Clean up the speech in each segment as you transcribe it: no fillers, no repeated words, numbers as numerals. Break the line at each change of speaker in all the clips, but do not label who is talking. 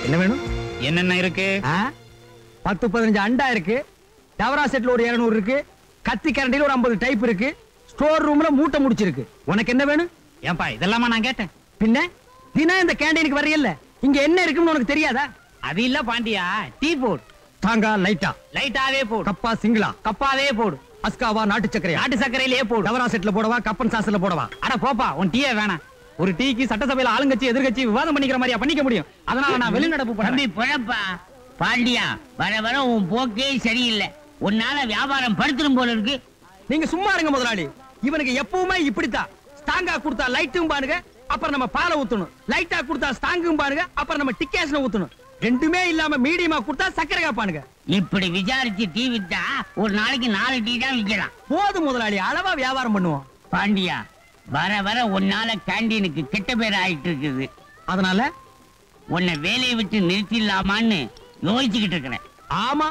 என்ன வேணும்?
என்னென்ன இருக்கு?
10-15 அண்டா இருக்கு. டவரா செட்ல ஒரு 200 இருக்கு. கத்தி கரண்டில ஒரு 50 டைப் இருக்கு. ஸ்டோர் ரூம்ல மூட்டை முடிச்சிருக்கு. உனக்கு என்ன வேணும்?
ஏன்பா இதெல்லாமா நான் கேட்டேன்?
பின்ன தினம் இந்த கேண்டீனுக்கு வர்றீல்ல, இங்க என்ன இருக்குன்னு உனக்கு தெரியாதா?
அது இல்ல பாண்டியா, டீ போடு.
தாங்கா லைட்டா?
லைட்டாவே போடு.
கப்பா சிங்கிளா?
கப்பாவே போடு.
அஸ்காவா நாட்டு சக்கரையா?
நாட்டு சர்க்கரையிலே போடு.
டவரா செட்ல போடவா கப்பன் சாஸ்ல போடவா?
அட போப்பா, உன் டீயே வேணாம். ஒரு டீக்கு சட்டசபையில ஆளுங்கட்சி எதிர்கட்சி விவாதம் பண்ணிக்கிற மாதிரியா பண்ணிக்க முடியும்? அதனால நான் வெளிநடப்பு
தம்பி பொழப்பா பாண்டியா, வர வர உன் போக்கே சரியில்லை. உன்னால வியாபாரம் படுத்துடும் போல இருக்கு.
நீங்க சும்மா இருங்க முதலாளி. இவனுக்கு எப்பவுமே இப்படித்தான். ஸ்டாங்கா கொடுத்தா லைட்டும் பாருங்க, அப்புறம் நம்ம பாலை ஊத்தணும். லைட்டா கொடுத்தா ஸ்டாங்கும் பாருங்க, அப்புறம் நம்ம டிக்கேஷன் ஊத்தணும். ரெண்டுமே இல்லாம மீடியமா கொடுத்தா சக்கரை காப்பானுங்க.
இப்படி விசாரிச்சு டீ வித்தா ஒரு நாளைக்கு 4 டீ தான் விக்கலாம்.
போதும் முதலாளி, அளவா வியாபாரம் பண்ணுவோம்.
பாண்டியா, வர வர உன்னால கேண்டீனுக்கு கெட்ட பேர் ஆயிட்டு இருக்குது.
அதனால
உன்னை வேலையை விட்டு நிறுத்திடலாமான்னு யோசிச்சுக்கிட்டு இருக்கிறேன்.
ஆமா,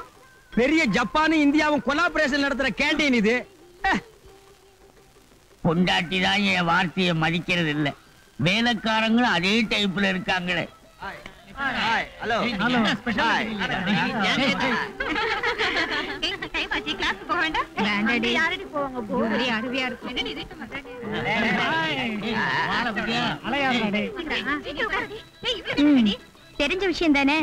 பெரிய ஜப்பானும் இந்தியாவும் கொலாபரேஷன் நடத்துற கேண்டீன் இது.
பொண்டாட்டி தான் என் வார்த்தையை மதிக்கிறது இல்ல. வேலைக்காரங்களும் அதே டைப்ல இருக்காங்களே.
ஹலோ
தெரிஞ்ச விஷயம் தானே.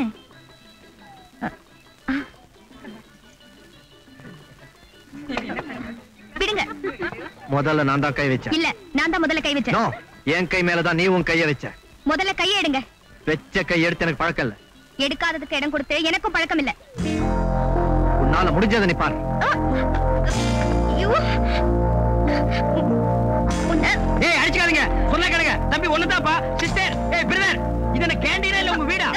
விடுங்க.
முதல்ல நான் தான் கை வச்சேன்.
இல்ல, நான் தான் முதல்ல கை வச்சேன்.
நோ, என் கை மேலதான் நீ உன் கைய வச்ச.
முதல்ல கையை எடுங்க.
வெச்ச கை எடுத்து எனக்கு பழக்கம் இல்ல.
எடுக்காததுக்கு இடம் கொடுத்து எனக்கும் பழக்கம் இல்ல.
உன்னால முடிஞ்சதை நீ பாரு. ஏய் அடிச்சுக்காதீங்க, சொன்னா கேளுங்க. தம்பி ஒண்ணுதான்ப்பா. சிஸ்டர், ஏய் பிரதர், இது என்ன கேண்டீனா இல்ல உங்க வீடா?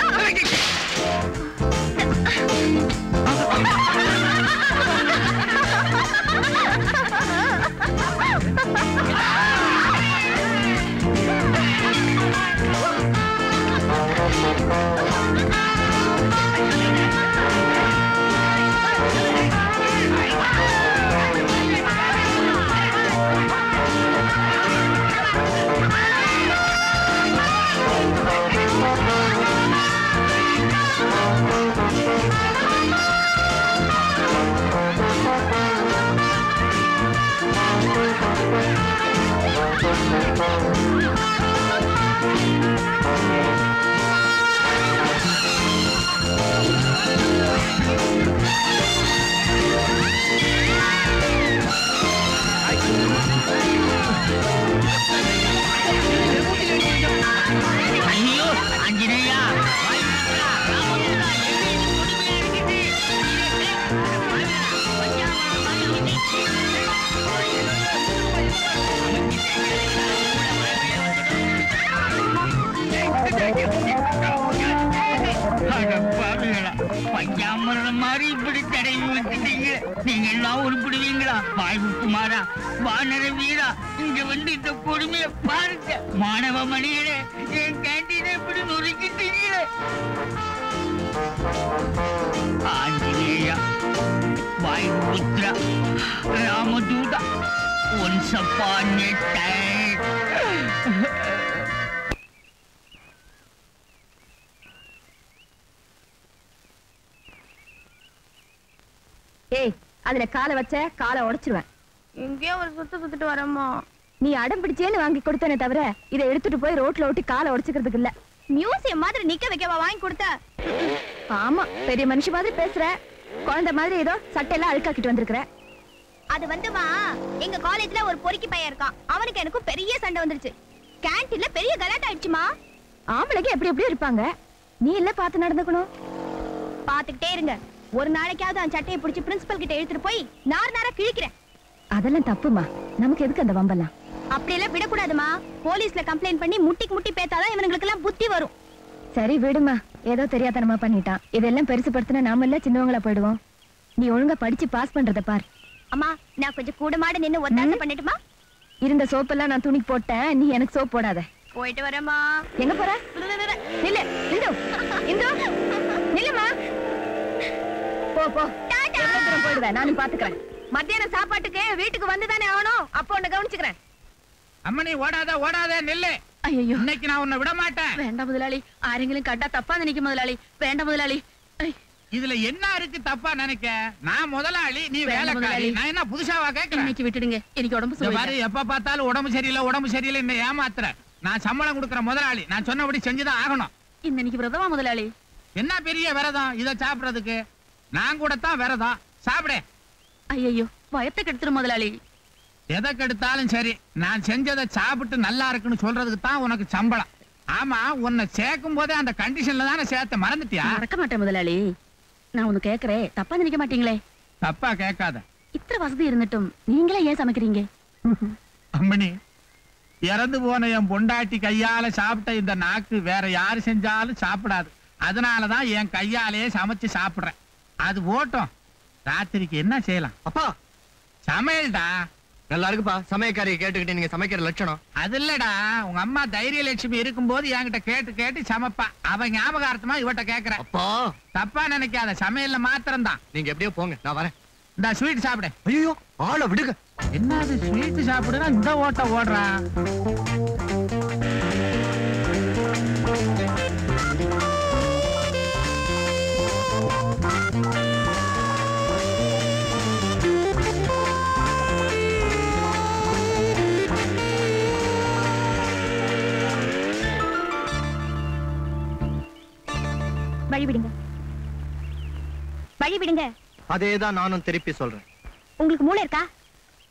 ஐயோ அஞ்சனையா, பஞ்சாமரம் மாதிரி இப்படி தடவி வச்சுட்டீங்க. நீங்க எல்லாம் உருப்பிடுவீங்களா? வாய்ப்புமாரா, வானர வீரா, இங்க வந்து இந்த கொடுமையை பாருங்க. மாணவ மணிகளே, என் கேண்டீனை இப்படி நொறுக்கிட்டீங்களே. Anjaneya, Vayuputra, ராமதூதா, once upon a time.
ஏய், அதுல காலை வச்ச காலை உடைச்சிருவேன்.
எங்கேயோ ஒரு சுத்திட்டு வரமா.
நீ அடம் பிடிச்சேன்னு வாங்கி கொடுத்தனே தவிர இதை எடுத்துட்டு போய் ரோட்ல ஓட்டி காலை உடைச்சுக்கிறதுக்கு இல்ல.
மியூசியம் மாதிரி நிக்க வைக்கவா வாங்கி கொடுத்த?
ஆமா, பெரிய மனுஷ மாதிரி பேசுற. குழந்தை மாதிரி ஏதோ சட்டையெல்லாம் அழுக்காக்கிட்டு வந்திருக்கிற.
அது வந்துமா, எங்க காலேஜ்ல ஒரு பொறுக்கி பையன் இருக்கான். அவனுக்கு எனக்கும் பெரிய சண்டை வந்துருச்சு. கேண்டீன்ல பெரிய கலாட்டா ஆயிடுச்சுமா.
ஆம்பளைக்கு எப்படி எப்படி இருப்பாங்க. நீ இல்ல பார்த்து நடந்துக்கணும்.
பாத்துக்கிட்டே இருங்க. ஒரு நாளைக்காவது அந்த சட்டையை பிடிச்சி பிரின்சிபல் கிட்ட எடுத்துட்டு போய் நாரா கிழிக்கிறேன்.
அதெல்லாம் தப்புமா. நமக்கு எதுக்கு அந்த வம்பெல்லாம்?
அப்படியெல்லாம் விடக்கூடாதுமா. போலீஸ்ல கம்ப்ளைண்ட் பண்ணி முட்டிக்கு முட்டி பேத்தாதான் இவனுங்களுக்கு எல்லாம் புத்தி வரும்.
சரி விடுமா, ஏதோ தெரியாதனமா பண்ணிட்டான். இதெல்லாம் பெருசுபடுத்தினா நாம எல்லாம் சின்னவங்களா போயிடுவோம். நீ ஒழுங்கா படிச்சு பாஸ் பண்றத பார்.
அம்மா, நான் கொஞ்சம் கூடமாட நின்னு ஒத்தாசை பண்ணிட்டுமா?
இருந்த சோப்பெல்லாம் நான் துணிக்கு போட்டேன். நீ எனக்கு சோப் போடாத.
போயிட்டு வரேம்மா.
எங்க போற? நில்லு, இந்து, இந்து, நில்லுமா. போ போ, எவ்வளவு தூரம் போயிடுவேன், நானும் பாத்துக்கிறேன். மத்தியான சாப்பாட்டுக்கு வீட்டுக்கு வந்துதானே ஆகணும். அப்போ உன்னை கவனிச்சுக்கிறேன்.
அம்மனி ஓடாத ஓடாத நில்லு.
ஐயோ
இன்னைக்கு நான் உன்னை விட மாட்டேன்.
வேண்டாம் முதலாளி, ஆരെങ്കിലും கண்டா தப்பா நினைக்கும் முதலாளி. வேண்டாம் முதலாளி.
இதுல என்ன இருக்கு தப்பா நினைக்க? நான் முதலாளி, நீ
வேண்டாம்
வேலைக்காரி.
முதலாளி.
நான் என்ன புதுசாவா கேக்குறேன்?
இன்னைக்கு விட்டுடுங்க, எனக்கு உடம்பு
இந்த மாதிரி
சரியில்லை.
எப்ப பார்த்தாலும் உடம்பு சரியில்லை என்ன ஏமாத்துற. நான் சம்பளம் கொடுக்கற முதலாளி, நான் சொன்னபடி செஞ்சுதான் ஆகணும்.
இன்னைக்கு விரதமா முதலாளி?
என்ன பெரிய விரதம் இத சாப்பிடுறதுக்கு? நான் கூட தான் விரதம். சாப்பிடு.
ஐயோ வயத்தை கெடுத்துரும் முதலாளி.
எதை கெடுத்தாலும் சரி, நான் செஞ்சதை சாப்பிட்டு நல்லா இருக்குன்னு சொல்றதுக்கு தான் உனக்கு சம்பளம். ஆமா, உன்னை சேர்க்கும் போதே அந்த கண்டிஷன்ல தானே சேர்த்த, மறந்துட்டியா?
மறக்க மாட்டேன் முதலாளி. நான் ஒண்ணு கேக்குறேன், தப்பா நினைக்க மாட்டீங்களே?
தப்பா கேட்காத.
இத்தனை வசதி இருந்துட்டும் நீங்களே ஏன் சமைக்கிறீங்க?
அம்மணி, இறந்து போன என் பொண்டாட்டி கையால சாப்பிட்ட இந்த நாக்கு வேற யாரு செஞ்சாலும் சாப்பிடாது. அதனாலதான் என் கையாலேயே சமைச்சு சாப்பிடுறேன். அது போட்டோம். ராத்திரிக்கு என்ன செய்யலாம்?
அப்பா
சமையல்டா.
நல்லா இருக்குப்பா. சமயக்காரியை கேட்டுக்கிட்டு நீங்க சமைக்கிற லட்சணம்
அது இல்லடா, உங்க அம்மா தைரியலட்சுமி இருக்கும்போது என்கிட்ட கேட்டு கேட்டு சமைப்பா. அவ ஞாபகார்த்தமா இவட்ட கேக்குற.
அப்பா
தப்பா நினைக்காத, சமையல்ல மாத்திரம் தான்.
நீங்க எப்படியோ போங்க, நான் வரேன்.
இந்த ஸ்வீட் சாப்பிடு.
ஐயோ ஆளை விடுங்க.
என்னது ஸ்வீட் சாப்பிடுனா இந்த ஓட்ட ஓடுறா?
வழி விடுங்க, வழி விடுங்க.
அதேதான் நானும் திருப்பி சொல்றேன்.
உங்களுக்கு மூளை இருக்கா?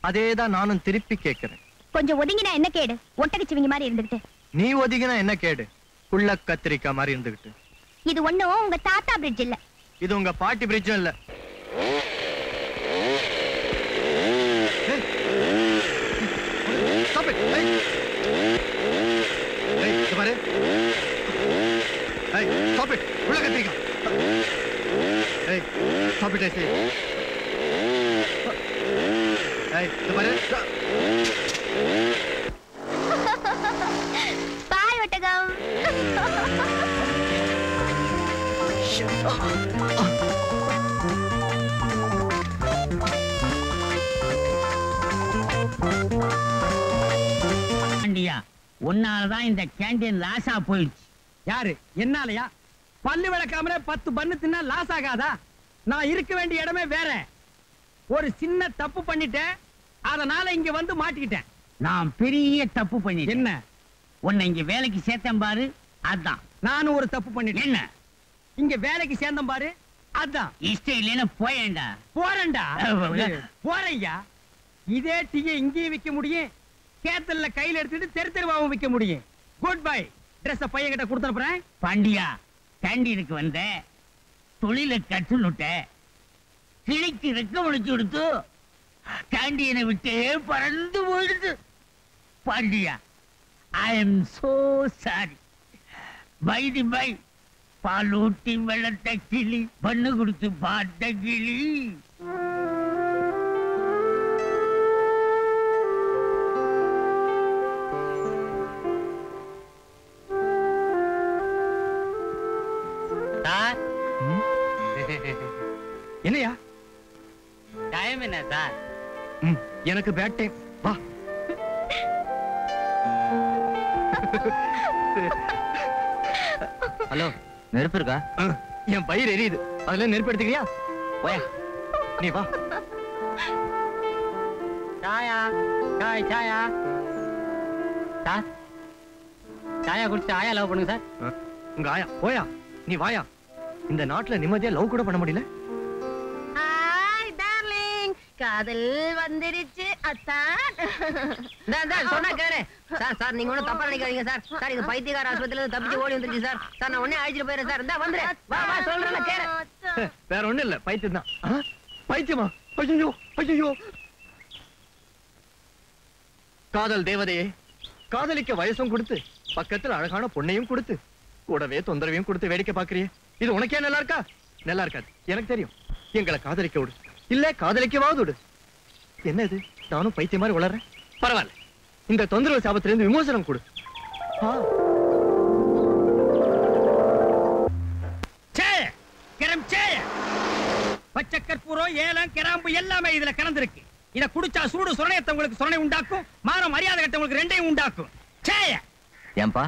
அதேதான் நானும் திருப்பி கேட்கிறேன்.
கொஞ்சம் ஒதுங்கினா என்ன கேடு? ஒட்டகச்சிவிங்க மாதிரி இருந்துகிட்டு.
நீ ஒதுங்கினா என்ன கேடு? குள்ள கத்திரிக்காய் மாதிரி இருந்துகிட்டு.
இது ஒண்ணும் உங்க தாத்தா பிரிட்ஜ் இல்ல.
இது உங்க பாட்டி பிரிட்ஜும் இல்ல. Stop it. Hey. Hey, இங்க பாரு. Hey, stop it. உள்ள கத்திரிக்காய். Hey, stop it, I say. Hey, இங்க பாரு.
பாய் ஒட்டகம்.
உன்னாலதான் இந்த கேண்டீன் லாஸா போயிடுச்சு.
யாரு? என்னாலயா? பல்லு விளக்காமலே 10 பண்ணு தின்னா லாஸ் ஆகாதா? நான் இருக்க வேண்டிய இடமே வேற. ஒரு சின்ன தப்பு பண்ணிட்டேன், அதனால இங்க வந்து மாட்டிக்கிட்டேன்.
நான் பெரிய தப்பு பண்ணிட்டேன்.
என்ன?
உன்னை இங்க வேலைக்கு சேர்த்தேன் பாரு, அதான்.
நானும் ஒரு தப்பு பண்ணிட்டேன்.
என்ன?
இங்க வேலைக்கு சேர்ந்தேன் பாரு, அதான்.
இஷ்டம் இல்லைன்னு போயேண்டா.
போறேன்டா. போறையா? இதே டீயை இங்கேயும் விற்க முடியும், கேத்தல்ல கையில எடுத்துட்டு தெரு தெருவாவும் விற்க முடியும். Good bye. ட்ரெஸ் பையன் கிட்ட கொடுத்துறேன்.
பாண்டியா, கேண்டீனுக்கு வந்த தொழில கற்றுனுட்ட, கிளிக்கு ரெக்க முடிச்சு கொடுத்து கேண்டீனை விட்டே பறந்து போயிடுது. Pandya, I am so sorry. By the by, பாலூட்டி வெள்ளத்த கிளி, பண்ணு கொடுத்து பார்த்த கிளி.
என்னையா
டைம் என்ன சார்?
எனக்கு பேட் டைம். வா.
ஹலோ, நெருப்பு இருக்கா?
என் பயிர் எரியுது, அதுல நெருப்பு எடுத்துக்கிறியா? போயா, நீ வா.
சாயா, சாய் சாயா சார், சாயா குடிச்சு ஆயா லவ் பண்ணுங்க சார்.
உங்க ஆயா போயா, நீ வாயா. இந்த நாட்டுல நிம்மதியா லவ் கூட பண்ண முடியல.
ஹாய் டார்லிங், காதல் வந்துருச்சு அத்தான்.
சொன்னா கேளு சார். சார் நீங்க ஒண்ணும் தப்பா நினைக்காதீங்க சார். சார் இது பைத்தியக்கார ஆஸ்பத்திரியில இருந்து தப்பிச்சு ஓடி வந்துருச்சு சார். சார் நான் உடனே அழைச்சிட்டு போயிடுறேன் சார். இந்த வந்துரு. வா வா சொல்றேன் கேளு.
வேற ஒண்ணும் இல்ல, பைத்தியம் தான். பைத்தியமா? ஐயோ ஐயோ. காதல் தேவதையே, காதலிக்க வயசும் கொடுத்து பக்கத்துல அழகான பொண்ணையும் கொடுத்து கூடவே தொந்தரவையும் கொடுத்து வேடிக்கை பாக்குறியே, இது உனக்கே நல்லா இருக்கா? நல்லா இருக்காது, எனக்கு தெரியும். எங்களை காதலிக்க விடு, இல்ல காதலிக்கவாவது விடு. என்ன இது, நானும் பைத்திய மாதிரி வளர்றேன். பரவாயில்ல, இந்த தொந்தரவு சாபத்துல இருந்து விமோசனம் கொடு. பச்சை கற்பூரம், ஏலம், கிராம்பு எல்லாமே இதுல கலந்திருக்கு. இத குடிச்சா சூடு சுரணயத்தை உங்களுக்கு சுரணை உண்டாக்கும், மான மரியாதை கட்ட உங்களுக்கு ரெண்டையும் உண்டாக்கும்.
ஏன்பா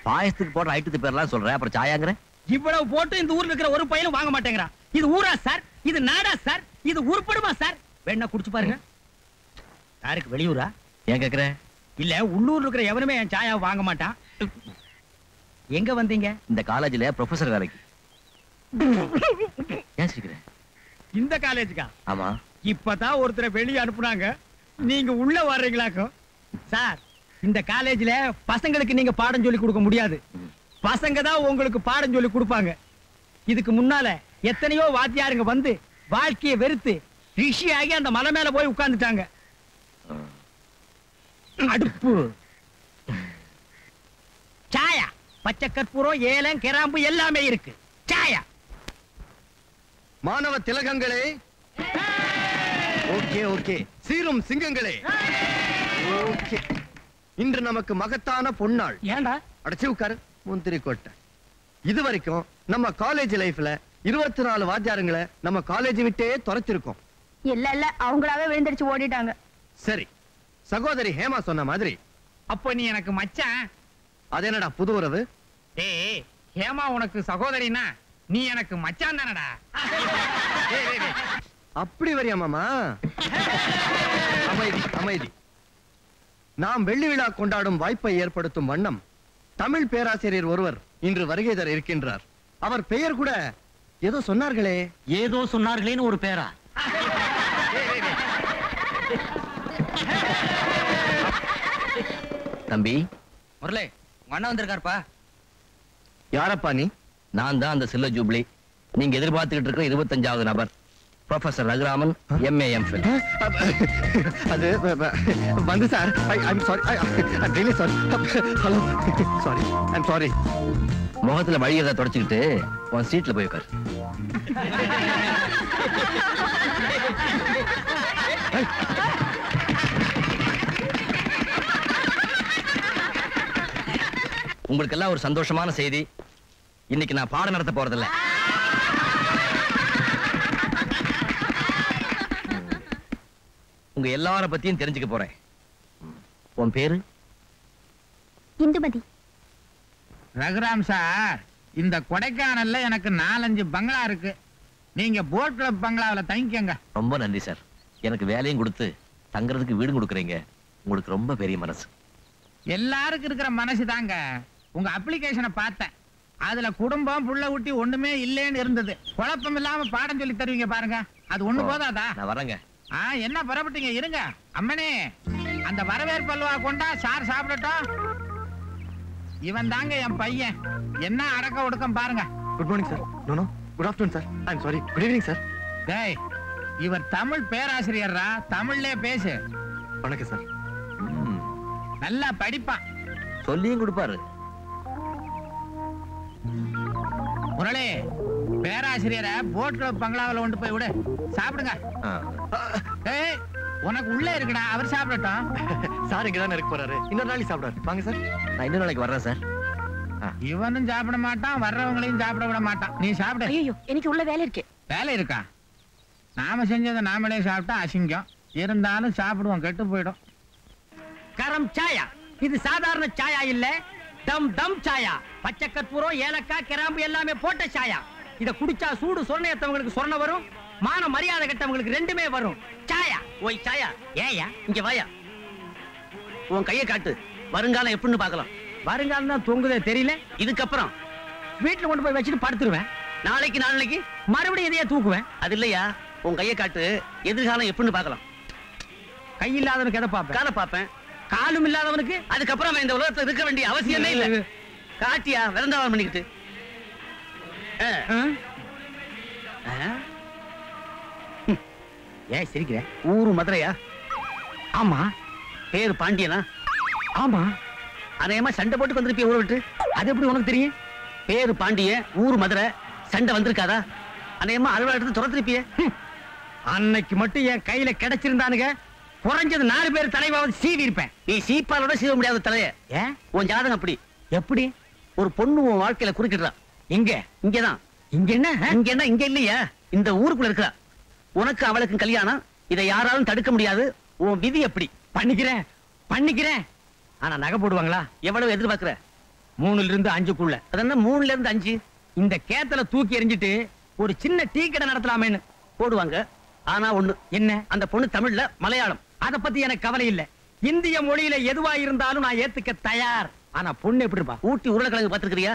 பாயசத்துக்கு போடுற ஐட்டத்து பேர்லாம் சொல்ற, அப்புறம் சாயாங்கிற?
இவ்வளவு போட்டு இந்த ஊர்ல இருக்கிற ஒரு பையனும் வாங்க மாட்டேங்கிறான். இது ஊரா சார்? இது நாடா சார்? இது உருப்படுமா சார்? வேணா குடிச்சு பாருங்க. யாருக்கு வெளியூரா?
ஏன் கேக்குற?
இல்ல உள்ளூர்ல இருக்கிற எவனுமே என் சாயாவை வாங்க மாட்டான். எங்க வந்தீங்க?
இந்த காலேஜ்ல ப்ரொஃபசர் வேலைக்கு. ஏன் சிரிக்கிற?
இந்த காலேஜுக்கா?
ஆமா.
இப்பதான் ஒருத்தரை வெளியே அனுப்புனாங்க, நீங்க உள்ள வர்றீங்களாக்கும். சார், இந்த காலேஜ்ல பசங்களுக்கு நீங்க பாடம் சொல்லி கொடுக்க முடியாது. பசங்க தான் உங்களுக்கு பாடம் சொல்லி கொடுப்பாங்க. இதுக்கு முன்னால எத்தனையோ வாத்தியாருங்க வந்து வாழ்க்கையை வெறுத்து ரிஷியாகி அந்த மலை மேல போய் உட்கார்ந்துட்டாங்க. அடுப்பு, சாயா, பச்சை கற்பூரம், ஏலம், கிராம்பு எல்லாமே இருக்கு. சாயா.
மாணவ திலகங்களே, ஓகே ஓகே, சீரும் சிங்கங்களே, ஓகே. இன்று நமக்கு மகத்தான பொன்னாள்.
ஏண்டா?
அடைச்சு உட்காரு முந்திரி கொட்டை. இதுவரைக்கும் நம்ம காலேஜ் லைஃப்ல 24 வாத்தியாருங்களை நம்ம காலேஜ் விட்டே துரத்திருக்கோம்.
இல்ல அவங்களாவே விழுந்தடிச்சு ஓடிட்டாங்க.
சரி, சகோதரி ஹேமா சொன்ன மாதிரி.
அப்ப நீ எனக்கு மச்சான்.
அது என்னடா புது உறவு?
டேய், ஹேமா உனக்கு சகோதரினா நீ எனக்கு மச்சான் தானடா.
அப்படி வரியா மாமா? அமைதி அமைதி. நாம் வெள்ளி விழா கொண்டாடும் வாய்ப்பை ஏற்படுத்தும் வண்ணம் தமிழ் பேராசிரியர் ஒருவர் இன்று வருகை தர இருக்கின்றார். அவர் பெயர் கூட ஏதோ சொன்னார்களே.
ஏதோ சொன்னார்களேன்னு ஒரு பேரா? தம்பி
முரளி, உங்க அண்ணா வந்திருக்காருப்பா.
யாரப்பா நீ?
நான் தான் அந்த சில்ல ஜூப்ளி. நீங்க எதிர்பார்த்துக்கிட்டு இருக்கிற 25வது நபர், ப்ரொஃபசர் ரகுராமன், MA MPhil.
அது வந்து sir, I'm sorry, I'm really sorry. Hello, sorry, I'm sorry.
முகத்துல வழியதை தொடச்சுக்கிட்டு உன் சீட்ல போய் உட்காரு. உங்களுக்கு எல்லாம் ஒரு சந்தோஷமான செய்தி. இன்னைக்கு நான் பாடம் நடத்த போறதில்ல. உங்க எல்லார பத்தியும் தெரிஞ்சுக்க போறேன். உன் பேரு?
இந்துமதி.
ரகுராம் சார், இந்த கொடைக்கானல்ல எனக்கு 4-5 பங்களா இருக்கு. நீங்க போட் கிளப் பங்களாவில தங்கிக்கங்க.
ரொம்ப நன்றி சார். எனக்கு வேலையும் கொடுத்து தங்குறதுக்கு வீடும் கொடுக்குறீங்க. உங்களுக்கு ரொம்ப பெரிய மனசு.
எல்லாருக்கும் இருக்கிற மனசு தாங்க. உங்க அப்ளிகேஷனை பார்த்தேன். அதுல குடும்பம் புள்ள குட்டி ஒண்ணுமே இல்லேன்னு இருந்தது. குழப்பம் இல்லாம பாடம் சொல்லி தருவீங்க பாருங்க, அது ஒண்ணு போதாதா?
நான் வரேங்க.
என்ன புறப்பட்டீங்க? இருங்க அம்மனே, அந்த வரவேற்பு அல்வா கொண்டா சார் சாப்பிடட்டும். இவன் தாங்க என் பையன். என்ன அடக்க ஒடுக்கம் பாருங்க.
Good morning sir. No no, good afternoon sir. I'm sorry. Good evening sir.
டேய், இவர் தமிழ் பேராசிரியர்ரா, தமிழ்லே பேசு.
வணக்கம் சார்.
நல்லா படிப்பான்.
சொல்லியும் கொடுப்பாரு.
முரளி, பேராசிரியரை போட் கிளப் பங்களாவில் கொண்டு போய் விடு, சாப்பிடுங்க. ஏய், உனக்கு உள்ள இருக்குடா, அவர் சாப்பிடட்டும்.
சார் இங்க தானே இருக்க போறாரு, இன்னொரு நாளைக்கு சாப்பிடுவாரு. வாங்க சார்.
நான் இன்னொரு நாளைக்கு வர்றேன் சார்.
இவனும் சாப்பிட மாட்டான், வர்றவங்களையும் சாப்பிட விட மாட்டான். நீ சாப்பிடு.
ஐயோ, எனக்கு உள்ள வேலை இருக்கு.
வேலை இருக்கா? நாம செஞ்சதை நாமளே சாப்பிட்டா அசிங்கம். இருந்தாலும் சாப்பிடுவோம், கெட்டு போயிடும்.
கரம் சாயா. இது சாதாரண சாயா இல்ல, தம் தம் சாயா. பச்சை கற்பூரம், ஏலக்காய், கிராம்பு எல்லாமே போட்ட சாயா. இத குடிச்சா சூடு சொர்ணயத்தவங்களுக்கு சொர்ண வரும், மான மரியாதை கட்டவங்களுக்கு ரெண்டுமே வரும். சாயா.
ஓய் சாயா, ஏயா இங்க வாயா. உன் கையை காட்டு, வருங்காலம் எப்படின்னு பார்க்கலாம்.
வருங்காலம் தான் தொங்குதே தெரியல.
இதுக்கப்புறம்
வீட்டுல கொண்டு போய் வச்சுட்டு படுத்துருவேன்.
நாளைக்கு நாளைக்கு
மறுபடியும் இதையே தூக்குவேன்.
அது இல்லையா, உன் கையை காட்டு, எதிர்காலம் எப்படின்னு பார்க்கலாம்.
கை இல்லாதவனுக்கு எதை பார்ப்பேன்?
காலை பார்ப்பேன்.
காலும் இல்லாதவனுக்கு
அதுக்கப்புறம் அவன் இந்த உலகத்துல இருக்க வேண்டிய அவசியமே இல்ல. காட்டியா விரந்தாவரம் பண்ணிக்கிட்டு.
ஏன் சிரிக்கிற?
ஊரு மதுரையா?
ஆமா.
பேரு பாண்டியனா?
ஆமா.
அநேகமா சண்டை போட்டு வந்திருப்பிய ஊரை விட்டு.
அது எப்படி உனக்கு தெரியும்?
பேரு பாண்டிய, ஊரு மதுரை, சண்டை வந்திருக்காதா? அநேகமா அலுவலகத்தை துரத்திருப்பிய.
அன்னைக்கு மட்டும் என் கையில கிடைச்சிருந்தானுங்க, குறைஞ்சது 4 பேர் தலைவாவது சீவி இருப்பேன்.
நீ சீப்பாலோட சீவ முடியாத தலைய.
ஏன்?
உன் ஜாதகம் அப்படி.
எப்படி?
ஒரு பொண்ணு உன் வாழ்க்கையில குறுக்கிடுறான்.
இங்க
இங்கதான்.
இங்க என்ன?
இங்க என்ன? இங்க இல்லையா, இந்த ஊருக்குள்ள இருக்கிறா. உனக்கு அவளுக்கு கல்யாணம். இதை யாராலும் தடுக்க முடியாது. உன் விதி எப்படி?
பண்ணிக்கிறேன் பண்ணிக்கிறேன். ஆனா நகை போடுவாங்களா?
எவ்வளவு எதிர்பார்க்கிற?
3ல இருந்து 5க்குள்ள.
அதென்ன 3ல இருந்து 5?
இந்த கேத்தல தூக்கி எறிஞ்சிட்டு ஒரு சின்ன டீ கடை நடத்தலாமேன்னு.
போடுவாங்க. ஆனா ஒண்ணு,
என்ன?
அந்த பொண்ணு தமிழ்ல மலையாளம்.
அத பத்தி எனக்கு கவலை இல்ல. இந்திய மொழியில எதுவா இருந்தாலும் நான் ஏத்துக்க தயார். ஆனா பொண்ணு எப்படி இருப்பா?
ஊட்டி உருளைக்கிழங்கு பாத்துக்கிறியா?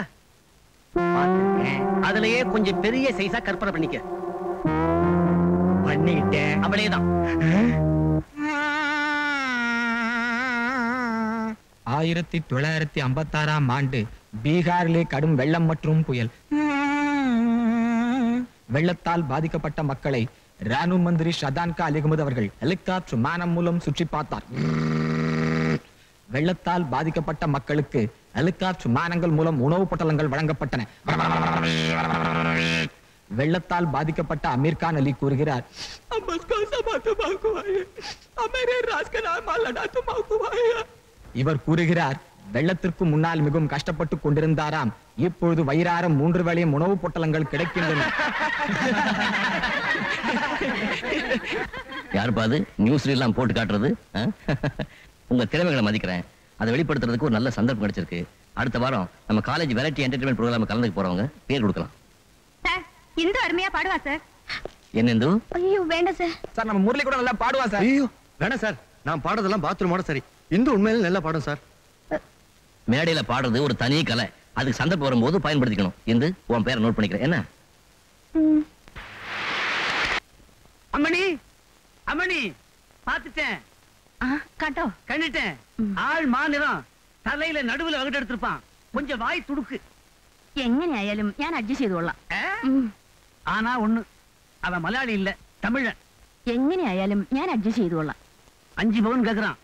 அதுலயே கொஞ்சம் பெரிய சைஸா கற்பனை பண்ணிக்க.
பண்ணிட்டேன்.
அவளேதான்.
1956ஆம் ஆண்டு பீகாரிலே கடும் வெள்ளம் மற்றும் புயல். வெள்ளத்தால் பாதிக்கப்பட்ட மக்களை ராணுவ மந்திரி ஷதான்கா அலி அகமது அவர்கள் ஹெலிகாப்டர் விமானம் மூலம் சுற்றி பார்த்தார். வெள்ளத்தால் பாதிக்கப்பட்ட மக்களுக்கு ஹெலிகாப்டர் விமானங்கள் மூலம் உணவு பொட்டலங்கள் வழங்கப்பட்டன. வெள்ளத்தால் பாதிக்கப்பட்ட அமீர் கான் அலி கூறுகிறார், இவர் கூறுகிறார், வெள்ளத்திற்கு முன்னால் மிகவும் கஷ்டப்பட்டு கொண்டிருந்தாராம். இப்பொழுது வயிறார 3 வேளையும் உணவு பொட்டலங்கள் கிடைக்கின்றன.
யாருப்பாது நியூஸ்ல எல்லாம் போட்டு காட்டுறது? உங்க திறமைகளை மதிக்கிறேன். அதை வெளிப்படுத்துறதுக்கு ஒரு நல்ல சந்தர்ப்பம் கிடைச்சிருக்கு. அடுத்த வாரம் நம்ம காலேஜ் வெரைட்டி என்டர்டெயின்மெண்ட் ப்ரோக்ராம் கலந்துக்கு போறவங்க பேர் கொடுக்கலாம்.
சார் இந்து அருமையா பாடுவா சார்.
என்ன இந்து?
ஐயோ வேண்டாம் சார்.
சார் நம்ம முரளி கூட நல்லா பாடுவா சார்.
ஐயோ வேணாம் சார், நான் பாடுறதெல்லாம் பாத்ரூமோட சரி. இந்து உண்மையில நல்லா பாடும் சார்.
மேடையில பாடுறது ஒரு தனி கலை. அதுக்கு சந்தர்ப்பம் வரும்போது பயன்படுத்திக்கணும். இந்து உன் பேரை நோட் பண்ணிக்கிறேன். என்ன?
அம்மணி அம்மணி பாத்துட்டேன்.
காட்டோ
கண்டுட்டேன். ஆள் மாநிலம் தலையில நடுவுல வகுட்டு எடுத்திருப்பான். கொஞ்சம் வாய் துடுக்கு.
എങ്ങനെയായാലും ഞാൻ അഡ്ജസ്റ്റ് ചെയ്തോളാം.
ஆனா ஒண்ணு, அவன் மலையாளி இல்ல, தமிழன்.
എങ്ങനെയായാലും ഞാൻ അഡ്ജസ്റ്റ് ചെയ്തോളാം.
5 பவுன் கேக்குறான்.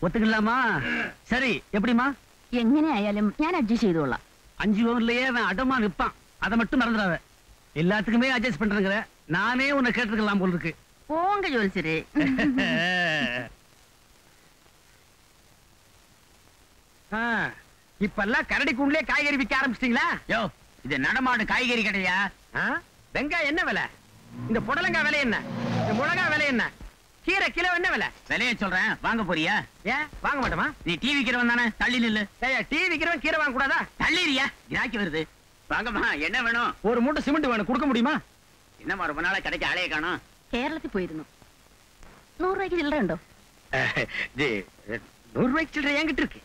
ஒத்துக்கலாமா? சரி, எப்படிமா?
എങ്ങനെയായാലും ഞാൻ അഡ്ജസ്റ്റ് ചെയ്തോളാം.
5 பவுன்லயே அவன் அடமா நிப்பான். அதை மட்டும் மறந்துடாத. எல்லாத்துக்குமே அட்ஜஸ்ட் பண்றேங்கிற. நானே உன்னை கேட்டுக்கலாம் போல இருக்கு.
போங்க ஜோல்சரே.
இப்பெல்லாம் கரடி கூண்டுலயே காய்கறி விற்க ஆரம்பிச்சிட்டீங்களா?
யோ, இது நடமாடு காய்கறி கடையா?
வெங்காயம் என்ன விலை? இந்த புடலங்காய் விலை என்ன? இந்த மிளகாய் விலை என்ன? கீரை கிலோ என்ன விலை?
விலைய சொல்றேன், வாங்க போறியா?
ஏன் வாங்க மாட்டோமா?
நீ டீ விக்கிறவன் தானே, தள்ளி நில்லு.
டீ விக்கிறவன் கீரை வாங்க கூடாதா?
தள்ளிரியா, கிராக்கி வருது. வாங்கம்மா, என்ன வேணும்?
ஒரு மூட்டை சிமெண்ட் வேணும், கொடுக்க முடியுமா?
என்னம்மா ரொம்ப நாளா கடைக்கு ஆளைய காணோம்?
കേരളത്തിൽ പോയിരുന്നു. 100 രൂപയ്ക്ക് ചില്ലറ ഉണ്ടോ?
100 ரூபாய்க்கு சில்லறை என்கிட்ட இருக்கு.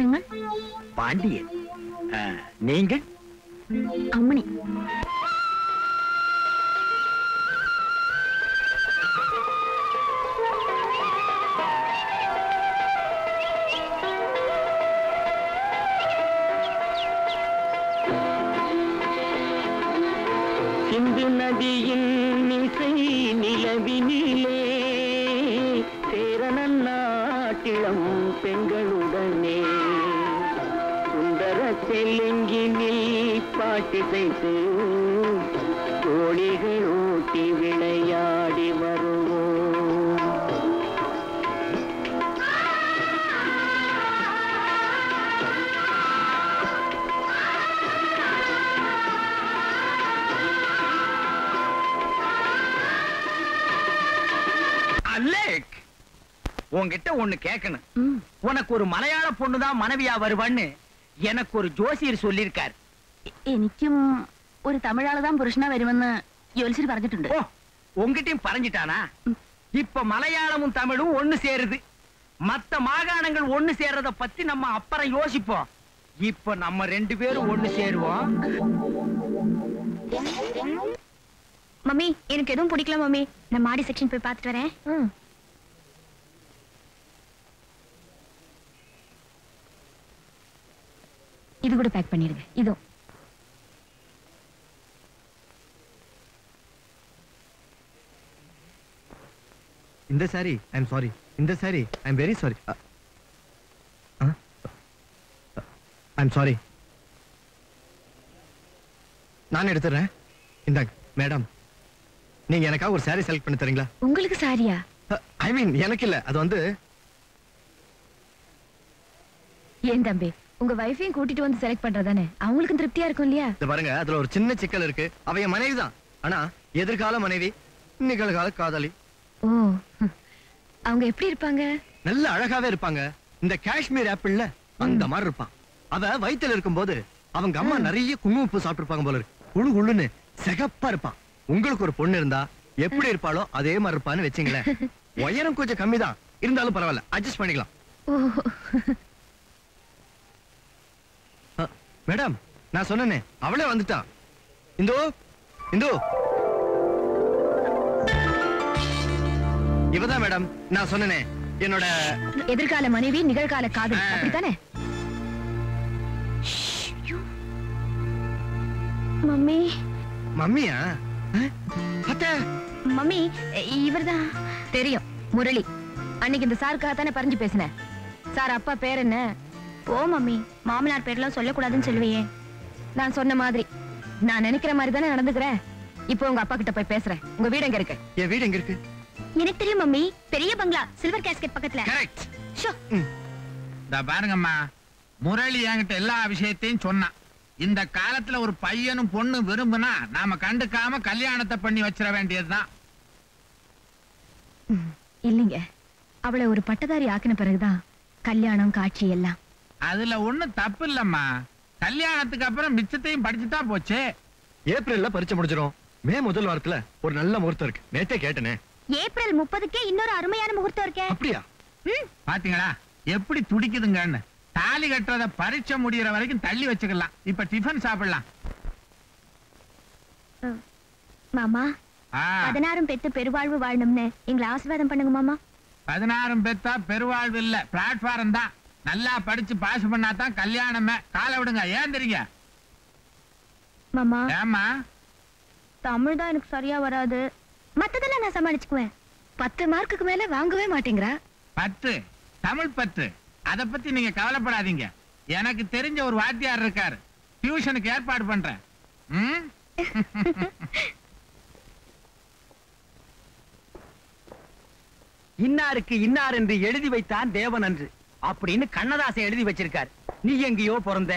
നിങ്ങൾ?
பாண்டியன். நீங்கள்?
അമ്മണി.
சிந்து நதியின் இசை நிலவினிலே சேரனன் நாட்டிளம் பெண்களுடனே சுந்தர தெலுங்கினில் பாட்டிசைத்து தோழிகள் ஊட்டி விளையாடி வருவோம்.
உன்கிட்ட ஒண்ணு கேட்கணும். உனக்கு ஒரு மலையாள பொண்ணுதான் மனைவியா வருவான்னு எனக்கு ஒரு ஜோசியர் சொல்லியிருக்காரு.
എനിക്കും ഒരു തമിഴാള് தான் പുരുഷനാ വരുമെന്ന് ജോത്സ്യർ പറഞ്ഞിട്ടുണ്ട്.
ஓ, உன்கிட்டயும் பறஞ்சிட்டானா? இப்ப மலையாளமும் தமிழும் ஒண்ணு சேருது. மத்த மாகாணங்கள் ஒண்ணு சேர்றத பத்தி நம்ம அப்புறம் யோசிப்போம். இப்ப நம்ம 2 பேரும் ஒண்ணு சேருவோம்.
மம்மி எனக்கு எதுவும் பிடிக்கல மம்மி. நான் மாடி செக்ஷன் போய் பார்த்துட்டு வரேன்.
இது கூட பேக் பண்ணிடுங்க. இதோ
இந்த சாரி ஐ எம் சாரி. இந்த sorry I am very sorry. I am sorry. நான் எடுத்துறேன். இந்தாங்க மேடம், நீங்க எனக்காக ஒரு சாரி செலக்ட் பண்ணி தரீங்களா?
உங்களுக்கு சாரியா?
ஐ மீன் எனக்கு இல்ல, அது வந்து
ஏன் தம்பி, உங்க வைஃபையும் கூட்டிட்டு வந்து செலக்ட் பண்றதானே அவங்களுக்கும் திருப்தியா இருக்கும் இல்லையா?
இத பாருங்க, அதுல ஒரு சின்ன சிக்கல் இருக்கு. அவ என் மனைவி தான், ஆனா எதிர்கால மனைவி, நிகழ்கால காதலி.
ஓ, அவங்க எப்படி இருப்பாங்க?
நல்ல அழகாவே இருப்பாங்க. இந்த காஷ்மீர் ஆப்பிள்ல அந்த மாதிரி இருப்பான். அவ வயித்துல இருக்கும்போது அவங்க அம்மா நிறைய குங்குமப்பூ சாப்பிட்டுருப்பாங்க போல இருக்கு. குழு குழுன்னு சிகப்பா இருப்பான். உங்களுக்கு ஒரு பொண்ணு இருந்தா எப்படி இருப்பாளோ அதே மாதிரி இருப்பான்னு வச்சுங்களேன். உயரம் கொஞ்சம் கம்மிதான், இருந்தாலும் பரவாயில்ல, அட்ஜஸ்ட் பண்ணிக்கலாம். மேடம், நான் சொன்னேனே அவளே வந்துட்டா. இந்தோ இந்தோ இவதான் மேடம் நான் சொன்னேனே என்னோட
எதிர்கால மனைவி, நிகழ்கால காதல், அப்படித்தானே? மம்மி.
மம்மியா?
மம்மி, இவர்தான். தெரியும், முரளி. அன்னைக்கு இந்த சாருக்காக தானே பறிஞ்சு பேசினேன். சார் அப்பா பேர் என்ன?
போ மம்மி, மாமனார் பேர்லாம் சொல்லக்கூடாதுன்னு சொல்லுவியே.
நான் சொன்ன மாதிரி நான் நினைக்கிற மாதிரி தானே நடந்துக்கிறேன். இப்போ உங்க அப்பா கிட்ட போய் பேசுறேன். உங்க வீடு எங்க இருக்கு?
என் வீடு எங்க இருக்கு?
எனக்கு தெரியும் மம்மி, பெரிய பங்களா, சில்வர் கேஸ்கெட் பக்கத்துல.
கரெக்ட்.
ஷோ.
பாருங்கம்மா, முரளி என்கிட்ட எல்லா விஷயத்தையும் சொன்னான். இந்த காலத்துல ஒரு பையனும் பொண்ணு விரும்புனா நாம கண்டுக்காம கல்யாணத்தை பண்ணி வச்சிட வேண்டியதுதான்.
இல்லைங்க, அவளை ஒரு பட்டதாரி ஆக்கின பிறகுதான் கல்யாணம், காட்சி எல்லாம்.
அதுல ஒண்ணும் தப்பு இல்லம்மா. கல்யாணத்துக்கு அப்புறம் மிச்சத்தையும் படிச்சுட்டா போச்சு.
ஏப்ரல்ல பரீட்சை முடிஞ்சிரும். மே முதல் வாரத்துல ஒரு நல்ல முகூர்த்தம் இருக்கு. நேத்தே கேட்டனே.
ஏப்ரல் 30க்கே இன்னொரு அருமையான முகூர்த்தம் இருக்கே.
அப்படியா?
பாத்தீங்களா எப்படி துடிக்குதுங்கன்னு. தாலி கட்டுறத பரீட்சை முடியற வரைக்கும் தள்ளி வச்சுக்கலாம். இப்ப டிஃபன் சாப்பிடலாம்.
மாமா, 16 பெத்து பெருவாழ்வு வாழணும்னு எங்களை ஆசீர்வாதம் பண்ணுங்க மாமா.
16 பெத்தா பெருவாழ்வு இல்ல, பிளாட்ஃபார்ம் தான். நல்லா படிச்சு பாஸ் பண்ணாதான் கல்யாணமே. காலை விடுங்க. ஏன் தெரியுங்க
மாமா?
ஏமா?
தமிழ் தான் எனக்கு சரியா வராது, மத்ததெல்லாம் நான் சமாளிச்சுக்குவேன்.
10 மார்க்குக்கு மேல வாங்கவே மாட்டேங்கிறா.
10 தமிழ் 10. அத பத்தி நீங்க கவலைப்படாதீங்க. எனக்கு தெரிஞ்ச ஒரு வாத்தியார் இருக்காரு, டியூஷனுக்கு ஏற்பாடு பண்றேன்.
இன்னாருக்கு இன்னார் என்று எழுதி வைத்தான் தேவன் அன்று அப்படின்னு கண்ணதாசன் எழுதி வச்சிருக்காரு. நீ எங்கேயோ பிறந்த,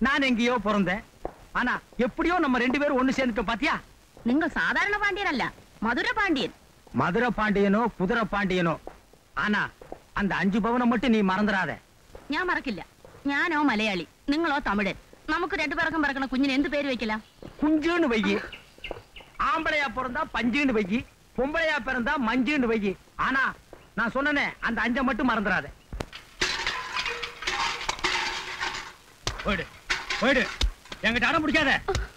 நான் எங்கேயோ பிறந்தேன். ஆனா எப்படியோ நம்ம 2 பேரும் ஒண்ணு சேர்ந்துட்டோம். பாத்தியா?
நீங்க சாதாரண பாண்டியன் அல்ல, மதுரை பாண்டியன்.
மதுரை பாண்டியனோ குதிரை பாண்டியனோ, ஆனா அந்த 5 பவனை மட்டும் நீ மறந்துடாத.
ഞാൻ മറക്കില്ല. ഞാനോ മലയാളി, നിങ്ങളോ തമിഴൻ. നമുക്ക് 2 പേർക്കും പറക്കണ കുഞ്ഞിന് എന്ത് പേര് വെക്കലാം?
குஞ்சுன்னு வையி. ஆம்பளையா பிறந்தா பஞ்சுன்னு வையி, பொம்பளையா பிறந்தா மஞ்சுன்னு வையி. ஆனா நான் சொன்னனே அந்த 5 மட்டும் மறந்துடாத. போயிடு போயிடு, என்கிட்ட அடம் பிடிக்காத.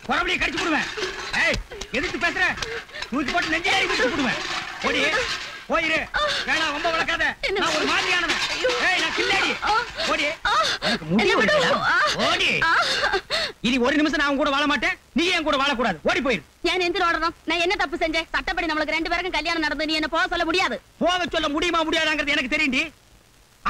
குறவழியை கடிச்சு போடுவேன். ஏய், எதிர்த்து பேசுற, தூக்கி போட்டு நெஞ்சிலேறி விட்டு போடுவேன். ஓடி போயிரு, வேணா ரொம்ப வளர்க்காத. நான் ஒரு மாதிரியானவன். ஏய், நான் கில்லாடி. ஓடி, எனக்கு முடி வருதுடா. ஓடி. இனி ஒரு நிமிஷம் நான் உன் கூட வாழ மாட்டேன், நீ என் கூட வாழக்கூடாது. ஓடி போயிரு.
ഞാൻ എന്തിനു ഓടണം? ഞാൻ என்ன தப்பு செஞ்சேன்? சட்டப்படி நம்மளுக்கு 2 பேருக்கும் கல்யாணம் நடந்து நீ என்ன போக சொல்ல முடியாது.
போக சொல்ல முடியுமா முடியாதாங்கிறது எனக்கு தெரியும்டி.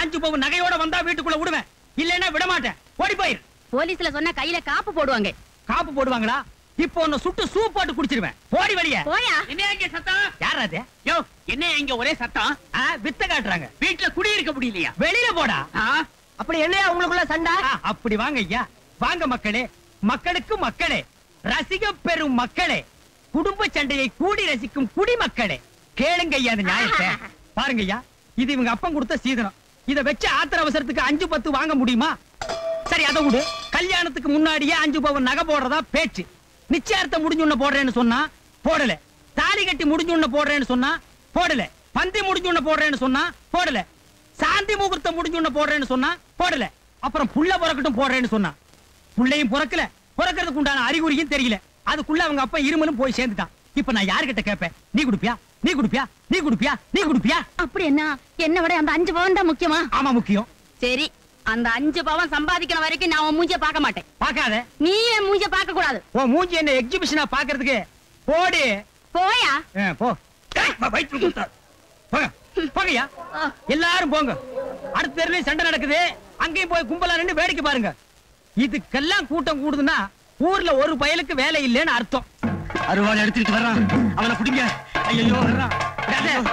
5 பவுன் நகையோட வந்தா வீட்டுக்குள்ள விடுவேன், இல்லைன்னா விட மாட்டேன். ஓடி போயிரு.
போலீஸ்ல சொன்னா கையில காப்பு போடுவாங்க.
காப்பு போடுவாங்களா? இப்போ உன்னை சுட்டு சூப் போட்டு குடிச்சிருவேன். போடி வெளியே.
போயா.
என்ன இங்க சத்தம்?
யார் அது?
யோ, என்ன இங்க ஒரே சத்தம்?
வித்த காட்டுறாங்க.
வீட்டுல குடியிருக்க முடியலையா?
வெளியில போடா.
அப்படி என்னையா உங்களுக்குள்ள சண்டை?
அப்படி வாங்க ஐயா, வாங்க மக்களே, மக்களுக்கு மக்களே, ரசிக பெறும் மக்களே, குடும்ப சண்டையை கூடி ரசிக்கும் குடிமக்களே, கேளுங்க ஐயா அந்த நியாயத்தை. பாருங்க ஐயா, இது இவங்க அப்பன் கொடுத்த சீதனம். இத வச்சு ஆத்திர அவசரத்துக்கு 5 10 வாங்க முடியுமா? சரி, அதை விடு. கல்யாணத்துக்கு முன்னாடியே 5 பவுன் நகை போடுறதா பேச்சு. நிச்சயார்த்தம் முடிஞ்சுன்ன போடுறேன்னு சொன்னா போடல, தாலி கட்டி முடிஞ்சுன்ன போடுறேன்னு சொன்னா போடல, பந்தி முடிஞ்சுன்ன போடுறேன்னு சொன்னா போடல, சாந்தி முகூர்த்தம் முடிஞ்சுன்ன போடுறேன்னு சொன்னா போடல, அப்புறம் புள்ள பிறக்கட்டும் போடுறேன்னு சொன்னா புள்ளையும் பிறக்கல, பிறக்கிறதுக்கு உண்டான அறிகுறியும் தெரியல. அதுக்குள்ள அவங்க அப்பா இருமலும் போய் சேர்ந்துட்டான். இப்ப நான் யாருகிட்ட கேட்பேன்? நீ குடுப்பியா? நீ குடுப்பியா? நீ குடுப்பியா? நீ குடுப்பியா?
அப்படி என்ன விட அந்த 5 பவுன் தான் முக்கியமா?
ஆமா, முக்கியம்.
சரி, அந்த 5 பவுன் சம்பாதிக்கிற வரைக்கும் நான் உன் மூஞ்சிய பார்க்க மாட்டேன்.
பார்க்காத.
நீ என் மூஞ்சிய பார்க்க கூடாது.
உன் மூஞ்சி என்ன எக்ஸிபிஷனா பார்க்கிறதுக்கு? போடி.
போயா.
போ. வயிற்று குத்தா. போங்க, போங்கய்யா. எல்லாரும் போங்க. அடுத்த தெருவில் சண்டை நடக்குது, அங்கேயும் போய் கும்பலா நின்று வேடிக்கை பாருங்க. இதுக்கெல்லாம் கூட்டம் கூடுதுன்னா ஊர்ல ஒரு பயலுக்கு வேலை இல்லைன்னு அர்த்தம்.
அருவாள் எடுத்துட்டு வர்றான், அவனை பிடிங்க. ஐயோ, வர்றான்.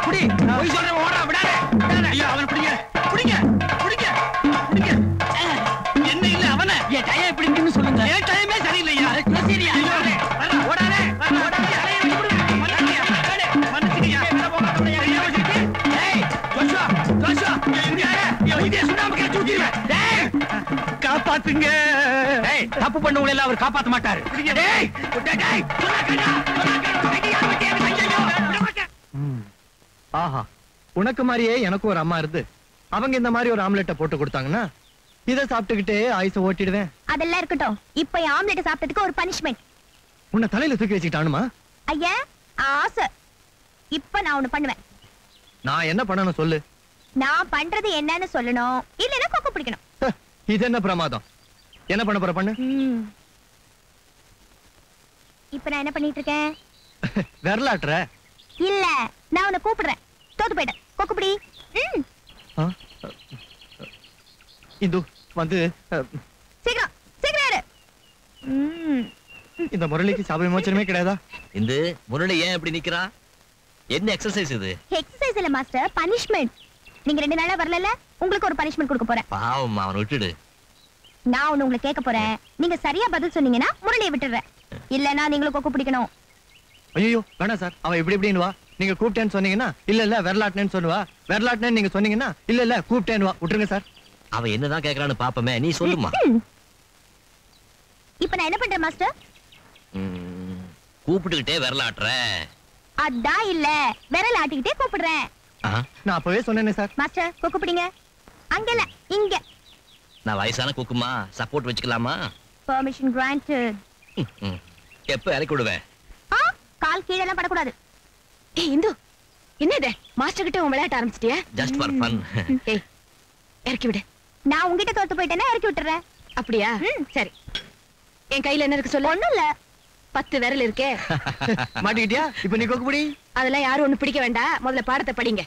புடி. போய் சொல்றேன், ஓடா, விடாதே.
ஐயோ, அவனை பிடிங்க, பிடிங்க, பிடிங்க, பிடிங்க.
என்ன இல்ல அவன என் டைம் எப்படி இருக்குன்னு சொல்லுங்க. என் டைமே சரியில்லையா? சரியா? ஓடாதே, ஓடாதே. ஏய், காப்பாத்துங்க. தப்பு பண்ணவங்களை எல்லாம் அவர் காப்பாத்த மாட்டாரு.
ஆஹா, உனக்கு மாதிரியே எனக்கு ஒரு அம்மா இருந்து அவங்க இந்த மாதிரி ஒரு ஆம்லெட்டை போட்டு கொடுத்தாங்கன்னா இதை சாப்பிட்டுக்கிட்டே ஆயுச ஓட்டிடுவேன்.
அதெல்லாம் இருக்கட்டும். இப்ப ஆம்லெட் சாப்பிட்டதுக்கு ஒரு பனிஷ்மெண்ட்.
உன்னை தலையில தூக்கி வச்சுக்கிட்டானுமா?
ஐயா ஆசை. இப்ப நான் ஒண்ணு பண்ணுவேன்.
நான் என்ன பண்ணணும் சொல்லு.
நான் பண்றது என்னன்னு சொல்லணும், இல்லன்னா கொக்கு பிடிக்கணும்.
இது என்ன பிரமாதம்? என்ன பண்ண போற பண்ணு.
இப்ப நான் என்ன பண்ணிட்டு இருக்கேன்?
விரலாட்டுற?
இல்ல, நான் உன்னை கூப்பிடுறேன். தோத்து போயிட்டேன். கொக்கு பிடி.
இந்து வந்து
சீக்கிரம் சீக்கிரம் இரு.
இந்த முரளிக்கு சாப விமோச்சனமே கிடையாதா?
இந்த முரளி ஏன் இப்படி நிக்கிறா? என்ன எக்ஸர்சைஸ் இது?
எக்ஸர்சைஸ் இல்ல மாஸ்டர், பனிஷ்மெண்ட். நீங்க 2 நாளா வரல, உங்களுக்கு ஒரு பனிஷ்மெண்ட் கொடுக்க போறேன்.
பாவம், அவனை விட்டுடு.
நான் ஒண்ணு உங்களை கேட்க போறேன். நீங்க சரியா பதில் சொன்னீங்கன்னா முரளியை விட்டுறேன், இல்லன்னா நீங்களும் கொக்கு பிடிக்கணும்.
ஐயோ வேணா சார், அவன் இப்படி இப்படின்னு வா. நீங்க கூப்பிட்டேன்னு சொன்னீங்கன்னா இல்ல இல்ல விரலாட்டினேன்னு சொல்லுவா. விரலாட்டினேன்னு நீங்க சொன்னீங்கன்னா இல்ல இல்ல கூப்பிட்டேன்னு வா. விட்டுருங்க சார்.
அவ என்னதான் கேக்குறான்னு பாப்பமே, நீ சொல்லுமா.
இப்ப நான் என்ன பண்றேன் மாஸ்டர்?
கூப்பிட்டுக்கிட்டே விரலாட்டுற?
அதான் இல்ல, விரல் ஆட்டிக்கிட்டே கூப்பிடுறேன்.
நான் அப்பவே சொன்னேனே சார்.
மாஸ்டர் கொக்கு பிடிங்க. அங்க இல்ல, இங்க.
நான் வயசான குக்குமா, சப்போர்ட் வச்சுக்கலாமா?
Permission granted.
எப்ப இறக்கி விடுவேன்?
கால் கீழே எல்லாம் படக்கூடாது.
ஏய் இந்து, என்ன இது? மாஸ்டர் கிட்ட உன் விளையாட்ட ஆரம்பிச்சிட்டியா?
Just for fun.
ஏய் இறக்கி விடு.
நான் உங்ககிட்ட தோத்து போயிட்டேன்னா இறக்கி விட்டுறேன்.
அப்படியா? சரி. என் கையில என்ன இருக்கு சொல்லு.
ஒண்ணும் இல்ல.
10 விரல் இருக்கே.
மாட்டிக்கிட்டியா? இப்ப நீ கொக்கு பிடி.
அதெல்லாம் யாரும் ஒண்ணு பிடிக்க வேண்டாம். முதல்ல பாடத்தை படிங்க.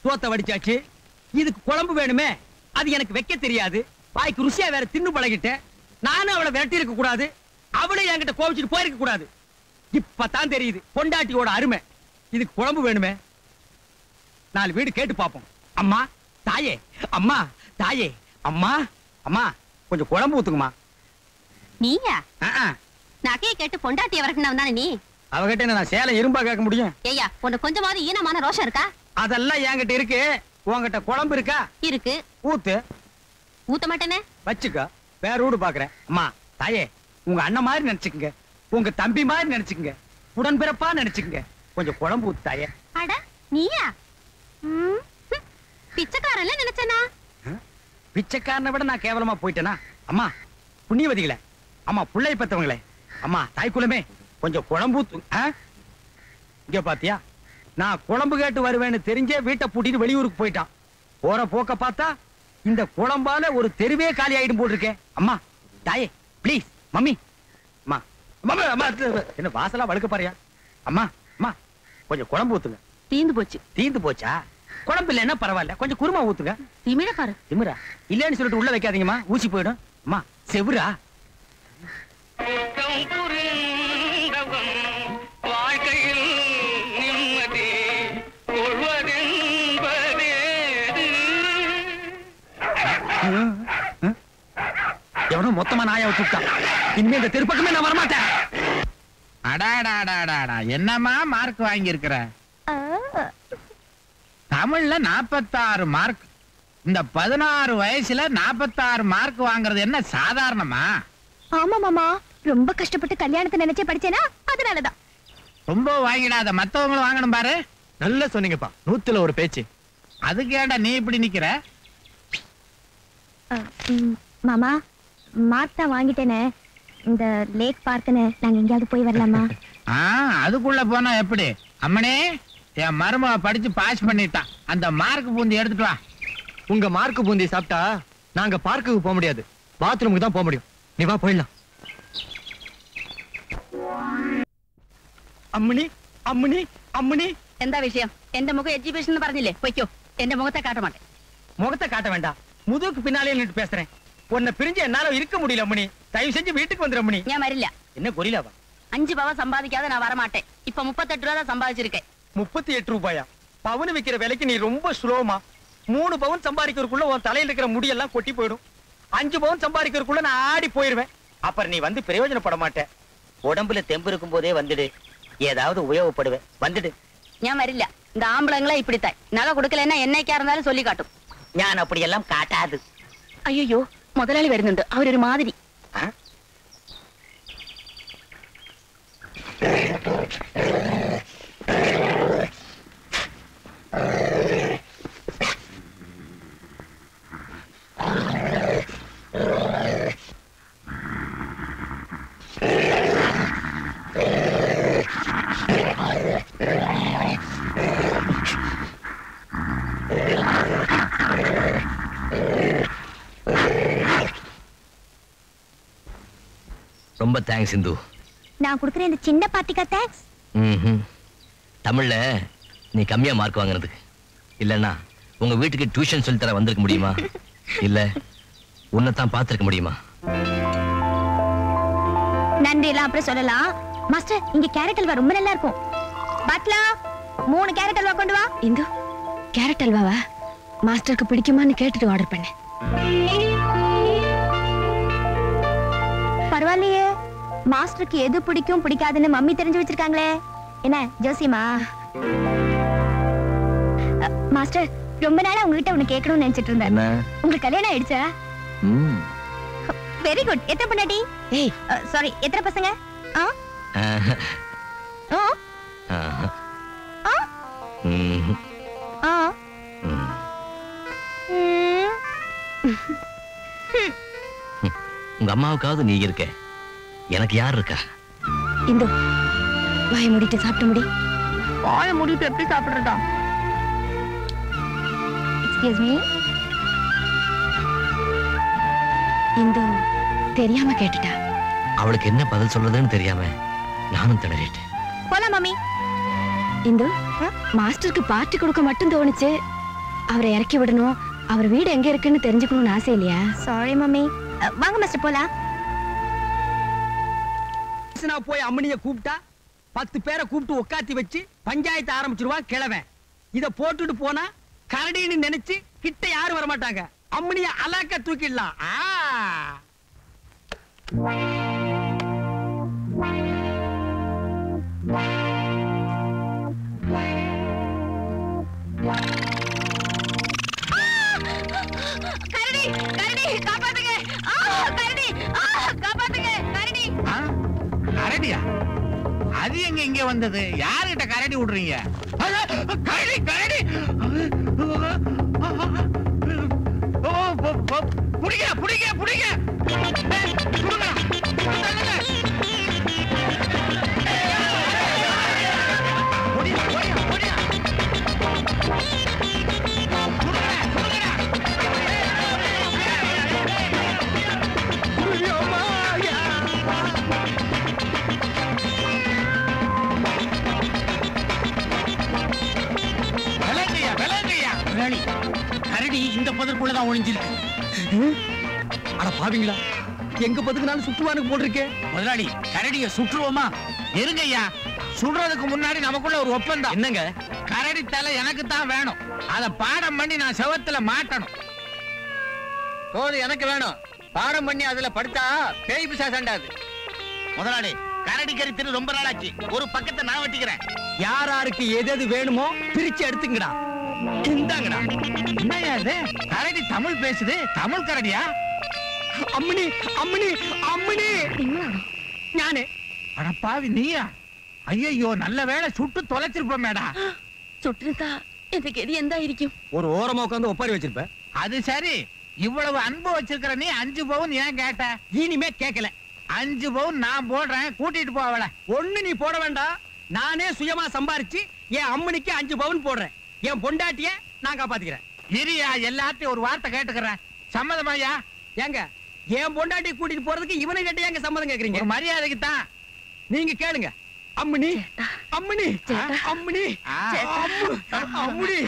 சோத்த வடிச்சாச்சு. இதுக்கு குழம்பு வேணுமே, அது எனக்கு வைக்க தெரியாது. வாய்க்கு ருசியா வேற தின்னு பழகிட்டேன். நானும் அவளை விரட்டி இருக்க கூடாது, அவளும் என்கிட்ட கோவிச்சுட்டு போயிருக்க கூடாது. இப்பதான் தெரியுது பொண்டாட்டியோட அருமை. இதுக்கு குழம்பு வேணுமே. 4 வீடு கேட்டு பாப்போம். அம்மா தாயே, அம்மா தாயே, அம்மா அம்மா கொஞ்சம் குழம்பு ஊத்துக்குமா.
நீயா? நகையை கேட்டு பொண்டாட்டிய வரட்டினவன் தானே நீ?
அவகிட்ட நான் சேலை இரும்பா கேட்க முடியும்?
ஏய்யா, உனக்கு கொஞ்சமாவது ஈனமான ரோஷம் இருக்கா?
அதெல்லாம் என்கிட்ட இருக்கு. உன்கிட்ட குழம்பு இருக்கா?
இருக்கு.
ஊத்து.
ஊத்த மாட்டேனே.
வச்சுக்க, வேற வீடு பாக்குறேன். அம்மா தாயே, உங்க அண்ணன் மாதிரி நினைச்சுக்குங்க, உங்க தம்பி மாதிரி நினைச்சுக்குங்க, உடன்பிறப்பா நினைச்சுக்குங்க. கொஞ்சம் குழம்பு ஊத்து தாயே.
அட நீயா? பிச்சைக்காரன்ல நினைச்சனா?
பிச்சைக்காரனை விட நான் கேவலமா போயிட்டேனா? அம்மா புண்ணியவதிகளே, அம்மா புள்ளைய பெத்தவங்களே, அம்மா தாய்க்குலமே, கொஞ்சம் குழம்பு ஊத்து. இங்க பாத்தியா, நான் குழம்பு கேட்டு வருவேன்னு தெரிஞ்சே வீட்டை பூட்டிட்டு வெளியூருக்கு போயிட்டான். போற போக்க பார்த்தா இந்த குழம்பால ஒரு தெருவே காலி ஆயிடும் போட்டிருக்கேன். அம்மா தாயே ப்ளீஸ். மம்மி அம்மா அம்மா என்ன வாசலா வழுக்க பாரியா? அம்மா அம்மா கொஞ்சம் குழம்பு ஊத்துங்க.
தீந்து போச்சு.
தீந்து போச்சா? குழம்பு இல்லைன்னா பரவாயில்ல, கொஞ்சம் குருமா ஊத்துங்க.
திமிழக்காரு.
திமிரா இல்லன்னு சொல்லிட்டு உள்ள வைக்காதீங்கம்மா, ஊசி போயிடும். அம்மா செவுரா?
வாழ்க்கையில் நிம்மதி கொள்வதென்பதே.
எவனோ மொத்தமா நாயா வச்சுட்டான். இனிமே இந்த தெருப்பக்கமே நான் வரமாட்டேன்.
அடாடாடாடாடா, என்னமா மார்க் வாங்கி இருக்கிற? தமிழ்ல 46 மார்க். இந்த 16 வயசுல 46 மார்க் வாங்குறது என்ன சாதாரணமா?
ஆமா மாமா, ரொம்ப கஷ்டப்பட்டு கல்யாணத்தை நினைச்சே படிச்சேனா, அதனாலதான்.
ரொம்ப வாங்கிடாத, மத்தவங்களும் வாங்கணும் பாரு.
நல்லா சொன்னீங்கப்பா, 100ல ஒரு பேச்சு.
அதுக்கு ஏன்டா நீ இப்படி நிக்கிற?
மாமா மார்க் தான் வாங்கிட்டேனே, இந்த லேக் பார்க்குன்னு நாங்க எங்கேயாவது போய் வரலாமா?
அதுக்குள்ள போனா எப்படி? அம்மனே, என் மருமக படிச்சு பாஸ் பண்ணிட்டான். அந்த மார்க் பூந்தி எடுத்துட்டு வா.
உங்க மார்க் பூந்தி சாப்பிட்டா நாங்க பார்க்குக்கு போக முடியாது, பாத்ரூமுக்கு தான் போக முடியும். நீ வா போயிடலாம்.
அம்மணி അമ്മിണി അമ്മിണി
എന്താ വിഷയം? എന്റെ മുഖം എഡ്യൂക്കേഷൻ എന്ന് പറഞ്ഞില്ലേ? പൊയ്ക്കോ, എന്റെ മുഖത്തെ കാട്ടമാട്ടെ.
முகத்தை காட்ட வேண்டாம், முதுகுக்கு பின்னாலே நின்று பேசுறேன். உன்னை பிரிஞ்சு என்னால இருக்க முடியல அம்மணி. தயவு செஞ்சு வீட்டுக்கு வந்துரு அம்மணி.
ഞാൻ വരില്ല.
என்ன கொரிலாவா?
5 பவன் சம்பாதிக்காத நான் வரமாட்டேன். இப்ப 38 ரூபா தான் சம்பாதிச்சிருக்கேன்.
38 ரூபாயா? பவுன் விக்கிற விலைக்கு நீ ரொம்ப ஸ்லோமா. 3 பவுன் சம்பாதிக்கிறதுக்குள்ள உன் தலையில இருக்கிற முடியெல்லாம் கொட்டி போயிடும். 5 பவுன் சம்பாதிக்கிறதுக்குள்ள நான் ஆடி போயிருவேன். அப்புறம் நீ வந்து பிரயோஜனப்பட மாட்டேன். உடம்புல தெம்பு இருக்கும் போதே வந்துடு, ஏதாவது உபயோகப்படுவேன். வந்துடு.
ഞാൻ വരില്ല. இந்த ஆம்பளங்களே இப்படித்தான். நகை கொடுக்கலன்னா என்னைக்கா இருந்தாலும் சொல்லி காட்டும்.
ഞാൻ அப்படியெல்லாம் காட்டாது.
അയ്യോ, മുതലാളി വരുന്നുണ്ട്. അവരൊരു മാതിരി.
ரொம்ப தேங்க்ஸ் இந்து.
நான் கொடுக்குற இந்த சின்ன பாட்டிக்கா தேங்க்ஸ்.
தமிழ்ல நீ கம்மியா மார்க் வாங்குறதுக்கு. இல்லன்னா உங்க வீட்டுக்கு டியூஷன் சொல்லி தர வந்திருக்க முடியுமா? இல்ல உன்னைத்தான் பார்த்திருக்க முடியுமா?
நன்றி எல்லாம் அப்புறம் சொல்லலாம். மாஸ்டர், இங்க கேரட் அல்வா ரொம்ப நல்லா இருக்கும். பட்லா 3 கேரட் அல்வா கொண்டு வா.
இந்து, கேரட் அல்வாவா மாஸ்டருக்கு பிடிக்குமான்னு கேட்டுட்டு ஆர்டர் பண்ணேன்.
பரவாயில்லையே, மாஸ்டருக்கு எது பிடிக்கும் பிடிக்காதுன்னு மம்மி தெரிஞ்சு வச்சிருக்காங்களே. என்ன ஜோசிமா? மாஸ்டர், ரொம்ப நாளா உங்ககிட்ட ஒண்ணு கேட்கணும்னு நினைச்சிட்டு இருந்தேன். உங்களுக்கு கல்யாணம் ஆயிடுச்சா? Very good. எத்தனை பொண்டாட்டி?
ஏய்,
சாரி, எத்தனை பசங்க?
உங்க அம்மாவுக்காவது நீ இருக்க, எனக்கு யார் இருக்கா?
இந்து, வாயை மூடிட்டு சாப்பிட்டு முடி.
வாயை மூடிட்டு எப்படி சாப்பிடுறதா?
Excuse me.
இந்து தெரியாம கேட்டுட்டா.
அவளுக்கு என்ன பதில் சொல்றதுன்னு தெரியாம நானும் திணறிட்டேன்.
போலாம் மம்மி.
இந்து, மாஸ்டருக்கு பார்ட்டி கொடுக்க மட்டும் தோணுச்சு. அவரை இறக்கி விடணும், அவர் வீடு எங்க இருக்குன்னு தெரிஞ்சுக்கணும்னு ஆசை இல்லையா?
Sorry mummy. வாங்க மாஸ்டர் போலாம்.
போய் அம்மனிய கூப்பிட்டா 10 பேரை கூப்பிட்டு உட்காத்தி வச்சு பஞ்சாயத்து ஆரம்பிச்சிருவான் கிழவன். இத போட்டுட்டு போனா கரடின்னு நினைச்சு கிட்ட யாரும் வர மாட்டாங்க. அம்மனிய அலாக்க தூக்கிடலாம்.
கரடி, கரடி காப்பாத்துங்க. கரடி, காப்பாத்துங்க. கரடி.
கரடியா? அது எங்க இங்க வந்தது? யாருகிட்ட கரடி விடுறீங்க? கரடி, கரடி. புடிங்க, புடிங்க, புடிங்க. கரடி இந்த பதற்குள்ளதான் ஒளிஞ்சிருக்கு.
அட பாவீங்களா, எங்க பதுக்குனாலும் சுற்றுவானுக்கு போட்டிருக்கேன்.
முதலாளி, கரடிய சுற்றுவோமா? இருங்கய்யா, சுடுறதுக்கு முன்னாடி நமக்குள்ள ஒரு ஒப்பந்தம்.
என்னங்க?
கரடி தலை எனக்கு தான் வேணும். அத பாடம் பண்ணி நான் செவத்துல மாட்டணும்.
தோல் எனக்கு வேணும். பாடம் பண்ணி அதுல படுத்தா பேய் பிசாசாண்டாது.
முதலாளி, கரடி கறி தின்னு ரொம்ப நாளாச்சு. ஒரு பக்கத்தை நான் வெட்டிக்கிறேன்.
யார் யாருக்கு எது வேணுமோ பிரிச்சு எடுத்துங்கடா. இந்தாங்கடா.
என்னையா இது? கரடி தமிழ் பேசுது. தமிழ் கரடியா?
அம்மனி, அம்மனி, அம்மனி. ஞானே.
அட பாவி, நீயா? ஐயோ, நல்ல வேளை சுட்டு தொலைச்சிருப்போமேடா.
சுட்டுதா எனக்கு எது எந்த இருக்கும்?
ஒரு ஓரமா உட்கார்ந்து ஒப்பாரி வச்சிருப்ப.
அது சரி, இவ்வளவு அன்பு வச்சிருக்கிற நீ 5 பவுன் ஏன் கேட்ட?
இனிமே கேட்கல.
5 பவுன் நான் போடுறேன், கூட்டிட்டு போ அவளை.
ஒண்ணு நீ போட வேண்டாம். நானே சுயமா சம்பாரிச்சு என் அம்மனிக்கு 5 பவுன் போடுறேன். என் பொண்டாட்டிய நான் காப்பாத்திக்கிறேன்.
இரியா, எல்லாத்தையும் ஒரு வார்த்தை கேட்டுக்கிறேன். சம்மதமாயா?
ஏங்க, என் பொண்டாட்டி கூட்டிட்டு போறதுக்கு இவனை கிட்ட ஏங்க சம்மதம் கேக்குறீங்க?
ஒரு மரியாதைக்கு தான்.
நீங்க கேளுங்க. அம்மணி அம்மணி அம்மணி அம்முடி